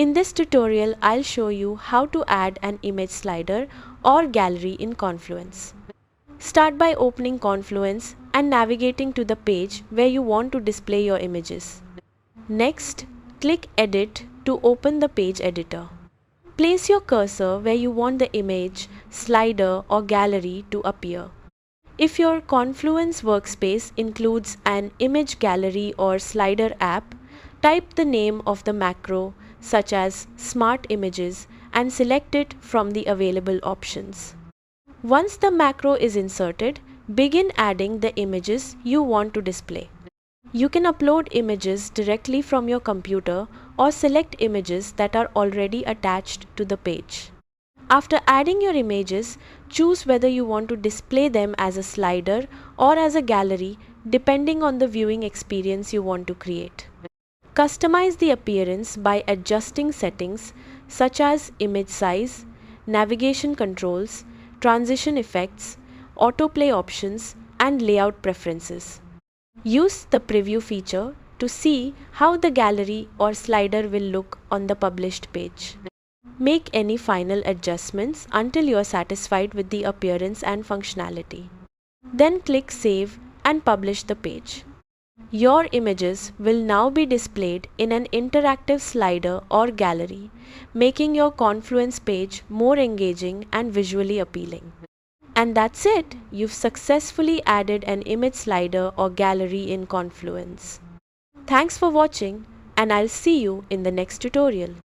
In this tutorial, I'll show you how to add an image slider or gallery in Confluence. Start by opening Confluence and navigating to the page where you want to display your images. Next, click Edit to open the page editor. Place your cursor where you want the image, slider or gallery to appear. If your Confluence workspace includes an image gallery or slider app, type the name of the macro such as Smart Images and select it from the available options. Once the macro is inserted, begin adding the images you want to display. You can upload images directly from your computer or select images that are already attached to the page. After adding your images, choose whether you want to display them as a slider or as a gallery depending on the viewing experience you want to create. Customize the appearance by adjusting settings such as image size, navigation controls, transition effects, autoplay options, and layout preferences. Use the preview feature to see how the gallery or slider will look on the published page. Make any final adjustments until you are satisfied with the appearance and functionality. Then click Save and publish the page. Your images will now be displayed in an interactive slider or gallery, making your Confluence page more engaging and visually appealing. And that's it! You've successfully added an image slider or gallery in Confluence. Thanks for watching, and I'll see you in the next tutorial.